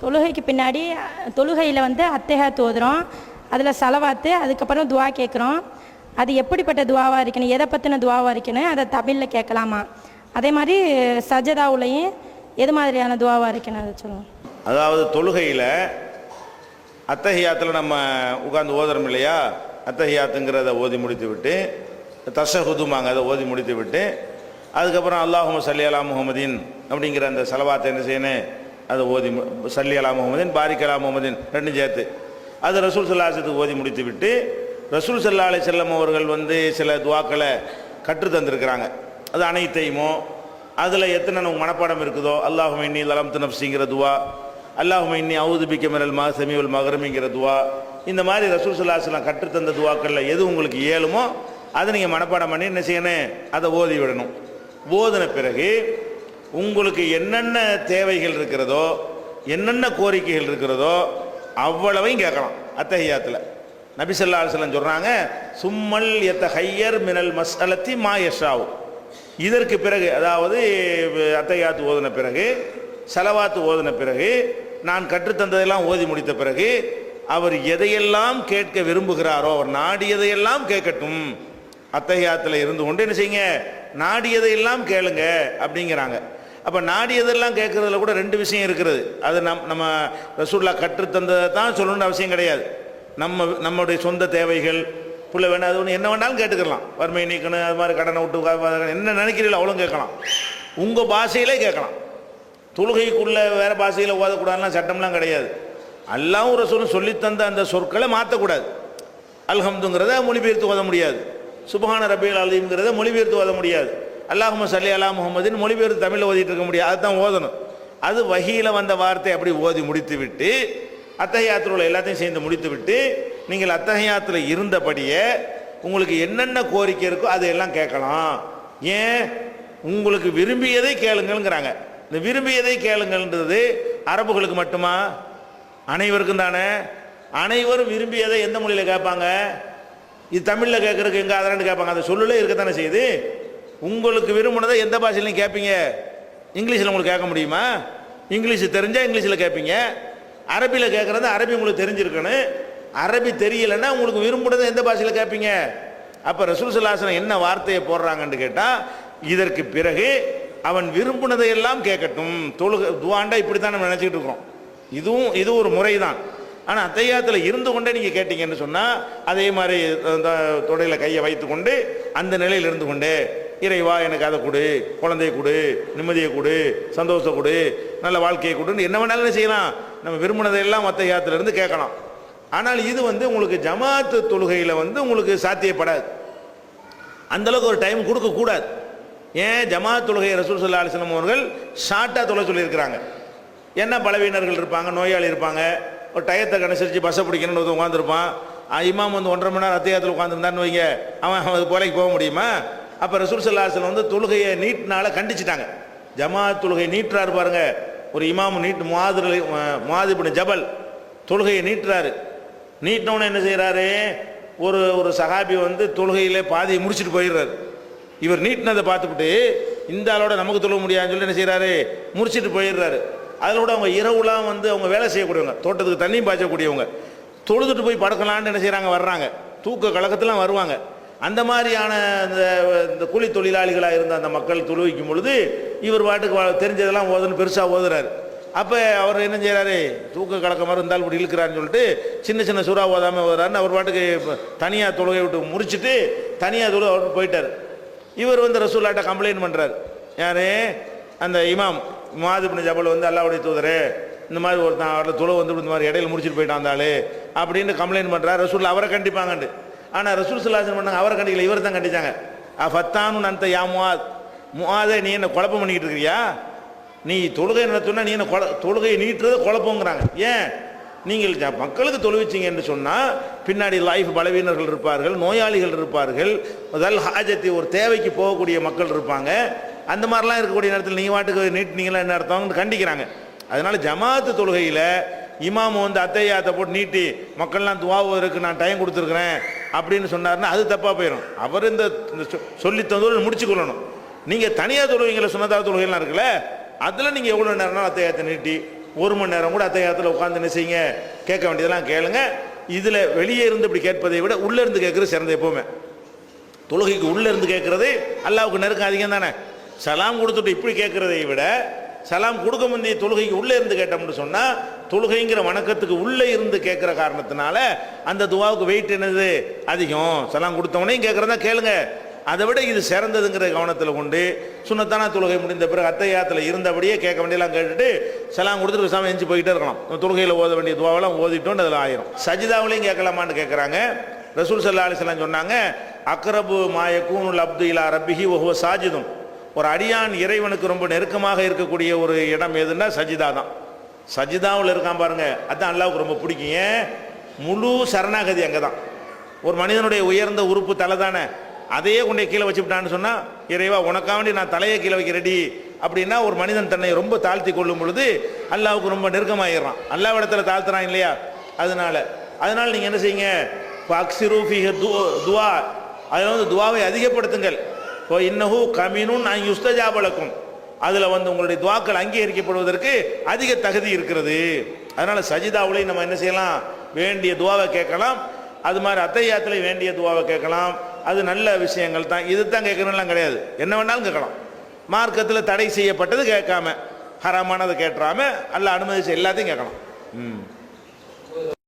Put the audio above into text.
தொழுகைக்கு பின்னாடி தொழுகையில் வந்து அத்தஹியாத் ஓதுறோம், அதில் சலவாத்து, அதுக்கப்புறம் துவா கேட்குறோம். அது எப்படிப்பட்ட துவாவாக இருக்கணும், எதை பற்றின துவாவாக இருக்கணும், அதை தமிழில் கேட்கலாமா? அதே மாதிரி சஜதாவுலையும் எது மாதிரியான துவாவாக இருக்கணும் அதை சொல்லுவோம். அதாவது தொழுகையில் அத்தஹியாத்தில் நம்ம உட்காந்து ஓதுறோம் இல்லையா, அத்தஹியாத்துங்கிறத ஓதி முடித்து விட்டு தஷஹுதுமாங்க அதை ஓதி முடித்து விட்டு அதுக்கப்புறம் அல்லாஹும்ம ஸல்லி அலா முஹம்மதின் அப்படிங்கிற அந்த சலவாத்தை என்ன செய்யணும், அதை ஓதி ஸல்லி அலா முஹம்மதின் பாரிக் அலா முஹம்மதின் ரெண்டும் சேர்த்து அது ரசூல் ஸல்லல்லாஹு அலைஹி வஸல்லத்துக்கு ஓதி முடித்து விட்டு ரசூல் ஸல்லல்லாஹு அலைஹி வஸல்லம் அவர்கள் வந்து சில துவாக்களை கற்று தந்திருக்கிறாங்க. அது அனைத்தையுமோ அதில் எத்தனை நமக்கு மனப்பாடம் இருக்குதோ, அல்லாஹும்ம இன்னி ஸலம்து நஃப்ஸிங்கிற துவா, அல்லாஹும்ம இன்னி அஊது பிக்க மினல் மஹ்சமி வல் மக்ரமிங்கிற துவா, இந்த மாதிரி ரசூல் ஸல்லல்லாஹு அலைஹி வஸல்லம் கற்றுத்தந்த துவாக்களில் எது உங்களுக்கு இயலுமோ அதை நீங்கள் மனப்பாடம் பண்ணி என்ன செய்யணும், அதை ஓதி விடணும். ஓதின பிறகு உங்களுக்கு என்னென்ன தேவைகள் இருக்கிறதோ, என்னென்ன கோரிக்கைகள் இருக்கிறதோ அவ்வளவையும் கேட்கலாம். அத்தஹியாத்தில் நபி ஸல்லல்லாஹு அலைஹி வஸல்லம் சொல்கிறாங்க, சும்மல் யத்தஹய்யர் மினல் மஸ்அலத்தி மா யஷாவு. இதற்கு பிறகு, அதாவது அத்தஹியாத்து ஓதின பிறகு, சலவாத்து ஓதின பிறகு, நான் கற்றுத்தந்ததெல்லாம் ஓதி முடித்த பிறகு அவர் எதையெல்லாம் கேட்க விரும்புகிறாரோ அவர் நாடியதையெல்லாம் கேட்கட்டும். அத்தஹியாத்தில் இருந்து கொண்டு என்ன செய்யுங்க, நாடியதையெல்லாம் கேளுங்க அப்படிங்கிறாங்க. அப்போ நாடியதெல்லாம் கேட்குறதுல கூட ரெண்டு விஷயம் இருக்கிறது. அது நம்ம ரசூலுல்லாஹ் கற்றுத்தந்ததை தான் சொல்லணும்னு அவசியம் கிடையாது. நம்முடைய சொந்த தேவைகள் புள்ள வேணும், அது ஒன்று என்ன வேணாலும் கேட்டுக்கலாம். வறுமை நீக்கணும், அது மாதிரி கடனை விட்டு என்ன நினைக்கிறீங்களோ அவ்வளோ கேட்கலாம். உங்கள் பாஷையிலே கேட்கலாம். தொழுகைக்குள்ளே வேறு பாஷையில் ஓதக்கூடாதுலாம் சட்டம்லாம் கிடையாது. அல்லாஹ்வும் ரசூலும் சொல்லித்தந்த அந்த சொற்களை மாற்றக்கூடாது. அல்ஹம்துங்கிறத மொழிபெயர்த்து ஓத முடியாது, சுப்ஹான ரப்பியல் அலீம்ங்கிறத மொழிபெயர்த்து ஓத முடியாது, அல்லாஹும்ம ஸல்லி அலா முஹம்மதின் மொழிபெயர்த்து தமிழில் ஓதிட்டு இருக்க முடியாது. அதுதான் ஓதணும். அது வஹீல வந்த வார்த்தை அப்படி ஓதி முடித்து விட்டு அத்தஹியாத்தில் உள்ள எல்லாத்தையும் சேர்ந்து முடித்து விட்டு நீங்கள் அத்தஹியாத்தில் இருந்தபடியே உங்களுக்கு என்னென்ன கோரிக்கை இருக்கோ அதையெல்லாம் கேட்கலாம். ஏன், உங்களுக்கு விரும்பியதை கேளுங்கள்ங்கிறாங்க. இந்த விரும்பியதை கேளுங்கள்ன்றது அரபுகளுக்கு மட்டுமா, அனைவருக்கும் தானே? அனைவரும் விரும்பியதை எந்த மொழியில் கேட்பாங்க? இது தமிழில் கேட்குறதுக்கு எங்கே அதெல்லாம் கேட்பாங்க? அந்த சொல்லுலே இருக்கத்தானே செய்யுது. உங்களுக்கு விரும்பினதை எந்த பாஷையிலையும் கேட்பீங்க. இங்கிலீஷில் உங்களுக்கு கேட்க முடியுமா? இங்கிலீஷ் தெரிஞ்சால் இங்கிலீஷில் கேட்பீங்க. அரபியில் கேட்குறது அரபி உங்களுக்கு தெரிஞ்சிருக்கணும். அரபி தெரியலைன்னா உங்களுக்கு விரும்பினதை எந்த பாஷையில் கேட்பீங்க? அப்போ ரசூல் ஸல்லல்லாஹு அலைஹி வஸல்லம் என்ன வார்த்தையை போடுறாங்கன்னு கேட்டால், இதற்கு பிறகு அவன் விரும்பினதையெல்லாம் கேட்கட்டும். தொழுகை துவாண்டா இப்படி தான் நம்ம நினச்சிக்கிட்டு இருக்கிறோம். இது ஒரு முறை தான். ஆனால் அத்தஹியாத்தில் இருந்து கொண்டே நீங்கள் கேட்டீங்கன்னு சொன்னால் அதே மாதிரி தொடையில் கையை வைத்து கொண்டு அந்த நிலையில் இருந்து கொண்டே, இறைவா எனக்கு அதை கொடு, குழந்தையை கொடு, நிம்மதியை கொடு, சந்தோஷத்தை கொடு, நல்ல வாழ்க்கையை கொடுன்னு என்ன வேணாலும் செய்யலாம். நம்ம விரும்பினதையெல்லாம் அத்தஹியாத்தில் இருந்து கேட்கலாம். ஆனால் இது வந்து உங்களுக்கு ஜமாத்து தொழுகையில் வந்து உங்களுக்கு சாத்தியப்படாது. அந்தளவுக்கு ஒரு டைம் கொடுக்கக்கூடாது. ஏன், ஜமாத் தொழுகையை ரசூல் ஸல்லல்லாஹு அலைஹி வஸல்லம் அவர்கள் ஷார்ட்டாக தொலை சொல்லியிருக்கிறாங்க. என்ன பலவீனர்கள் இருப்பாங்க, நோயாளி இருப்பாங்க, ஒரு டயத்தை கணிசரித்து பஸ்ஸை பிடிக்கணும்னு வந்து உட்காந்துருப்பான். இமாம் வந்து 1.5 மணி நேரம் அத்தஹியாத்தில் உட்காந்துருந்தான்னு வைங்க, அவன் அது போலைக்கு போக முடியுமா? அப்போ ரசூல் ஸல்லல்லாஹு அலைஹி வஸல்லம் வந்து தொழுகையை நீட்டினால கண்டிச்சிட்டாங்க. ஜமாத் தொழுகை நீட்டுறாரு பாருங்க, ஒரு இமாம் நீட்டு முஆது இப்னு ஜபல் தொழுகையை நீட்டுறாரு. நீட்டினோன்னு என்ன செய்கிறாரு, ஒரு சஹாபி வந்து தொழுகையிலே பாதியை முடிச்சுட்டு போயிடுறாரு. இவர் நீட்டினதை பார்த்துக்கிட்டு இந்த ஆளோட நமக்கு தொழுக முடியாதுன்னு சொல்லி என்ன செய்கிறாரு, முடிச்சுட்டு போயிடுறாரு. அதோட அவங்க இரவுலாம் வந்து அவங்க வேலை செய்யக்கூடியவங்க, தோட்டத்துக்கு தண்ணியும் பாய்ச்சக்கூடியவங்க, தொழுதுட்டு போய் படுக்கலான்னு என்ன செய்கிறாங்க, வர்றாங்க, தூக்க கலக்கத்துலாம் வருவாங்க. அந்த மாதிரியான இந்த கூலி தொழிலாளிகளாக இருந்த அந்த மக்கள் தொழுவிக்கும் பொழுது இவர் பாட்டுக்கு தெரிஞ்சதெல்லாம் ஓதுன்னு பெருசாக ஓதுறாரு. அப்போ அவர் என்ன செய்கிறாரு, தூக்க கலக்க மாதிரி இருந்தாலும் இப்படி இழுக்கிறாருன்னு சொல்லிட்டு சின்ன சின்ன சூறா ஓதாமல் ஓதுறாருன்னு அவர் பாட்டுக்கு தனியாக தொழுகை விட்டு முடிச்சுட்டு தனியாக தொழுகை அவர் போயிட்டார். இவர் வந்து ரசூலுல்லாஹ்ட்ட கம்ப்ளைண்ட் பண்ணுறாரு. யார், அந்த இமாம் முஆது இப்னு ஜபல் வந்து அல்லாஹ்வுடைய தூதரே, இந்த மாதிரி ஒருத்தன் அவரில் தொழு வந்து இந்த மாதிரி இடையில முடிச்சுட்டு போயிட்டான் இருந்தாலே அப்படின்னு கம்ப்ளைண்ட் பண்ணுறாரு. ரசூலுல்லாஹ் அவரை கண்டிப்பாங்கண்டு. ஆனால் ரசூல் ஸல்லல்லாஹு அலைஹி வஸல்லம் பண்ணாங்க, அவரை கண்டிக்கல, இவர் தான் கண்டிச்சாங்க. ஃபத்தானு அந்த யா முஆதே, நீ என்ன குழப்பம் பண்ணிக்கிட்டு இருக்கிறியா, நீ தொழுகை நடத்துனா நீ என்ன தொழுகையை நீட்டுறது குழப்பங்கிறாங்க. ஏன், நீங்கள் மக்களுக்கு தொழுவிச்சிங்க என்று சொன்னால் பின்னாடி லைஃப் பலவீனர்கள் இருப்பார்கள், நோயாளிகள் இருப்பார்கள், முதல் ஹாஜத்தி ஒரு தேவைக்கு போகக்கூடிய மக்கள் இருப்பாங்க. அந்த மாதிரிலாம் இருக்கக்கூடிய நேரத்தில் நீங்கள் வாட்டுக்கு நீட்டினீங்களா என்ன அர்த்தம்னு கண்டிக்கிறாங்க. அதனால் ஜமாத்து தொழுகையில் இமாம் வந்து அத்தஹியாத்தை போட்டு நீட்டி மக்கள்லாம் துவாவுவதற்கு நான் டைம் கொடுத்துருக்குறேன் அப்படின்னு சொன்னார்னா அது தப்பாக போயிடும். அவர் இந்த சொல்லி தந்தோடு முடிச்சு கொள்ளணும். நீங்கள் தனியாக தொழுவீங்களா, சுன்னத்தாக தொழுகைலாம் இருக்குல்ல, அதில் நீங்கள் எவ்வளோ நேரம்னா அத்தஹியாத்தை நீட்டி 1 மணி நேரம் கூட அத்தையாத்தில் உட்காந்து என்ன செய்யுங்க, கேட்க வேண்டியதெல்லாம் கேளுங்க. இதில் வெளியே இருந்து இப்படி கேட்பதை விட உள்ளே இருந்து கேட்குறது சிறந்த. எப்போவுமே தொழுகைக்கு உள்ளே இருந்து கேட்குறது அல்லாவுக்கு நெருக்கம் அதிகம் தானே. சலாம் கொடுத்துட்டு இப்படி கேட்குறதை விட சலாம் கொடுக்க முந்தைய தொழுகைக்கு உள்ளே இருந்து கேட்டோம்னு சொன்னால், தொழுகைங்கிற வணக்கத்துக்கு உள்ளே இருந்து கேட்குற காரணத்தினால அந்த துவாவுக்கு வெயிட் என்னது அதிகம். சலாம் கொடுத்தவனையும் கேட்குறதா கேளுங்க. அதை விட இது சிறந்ததுங்கிற கவனத்தில் கொண்டு சுன்னத்தான தொழுகை முடிந்த பிறகு அத்தையாத்தில் இருந்தபடியே கேட்க வேண்டியெல்லாம் கேட்டுட்டு சலாம் கொடுத்துட்டு சாமி எஞ்சி போய்கிட்டே இருக்கலாம். தொழுகையில் ஓத வேண்டிய துவாவெல்லாம் ஓதிட்டோன்னு அதில் ஆயிரும். சஜிதாவிலையும் கேட்கலாமான்னு கேட்குறாங்க. ரசூல் ஸல்லல்லாஹு அலைஹி வஸல்லம் சொன்னாங்க, அக்ரபு மாயக்கூனுல் அப்து இலா ரப்பிஹி வஹுவ சாஜிதுன். ஒரு அடியான் இறைவனுக்கு ரொம்ப நெருக்கமாக இருக்கக்கூடிய ஒரு இடம் எதுன்னா சஜிதா தான். சஜிதாவில் இருக்கான் பாருங்க, அதுதான் அல்லாவுக்கு ரொம்ப பிடிக்கும். ஏன்? முழு சரணாகதி அங்கே தான். ஒரு மனிதனுடைய உயர்ந்த உறுப்பு தலை தானே, அதையே கொண்டே கீழே வச்சுவிட்டான்னு சொன்னால், இறைவா உனக்காக வேண்டி நான் தலையை கீழே வைக்க ரெடி அப்படின்னா ஒரு மனிதன் தன்னை ரொம்ப தாழ்த்தி கொள்ளும் பொழுது அல்லாவுக்கு ரொம்ப நெருக்கமாகிடுறான். அல்லாஹ் இடத்துல தாழ்த்துறான் இல்லையா? அதனால் நீங்கள் என்ன செய்யுங்க, ஃபக்ஸிரூஃபிஹ துவா, அதில் வந்து துவாவை அதிகப்படுத்துங்கள். இப்போ இன்னஹு கமினுன் அன் யுஸ்தஜாபலக்கும், அதில் வந்து உங்களுடைய துவாக்கள் அங்கீகரிக்கப்படுவதற்கு அதிக தகுதி இருக்கிறது. அதனால் சஜிதாவுலையும் நம்ம என்ன செய்யலாம், வேண்டிய துவாவை கேட்கலாம். அது மாதிரி அத்தையாத்துலையும் வேண்டிய துவாவை கேட்கலாம். அது நல்ல விஷயங்கள் தான். இது தான் கேட்கணும்லாம் கிடையாது, என்ன வேணாலும் கேட்கலாம். மார்க்கத்தில் தடை செய்யப்பட்டது கேட்காம, ஹராமானதை கேட்டுறாம, அல்ல அனுமதிச்சு எல்லாத்தையும் கேட்கலாம்.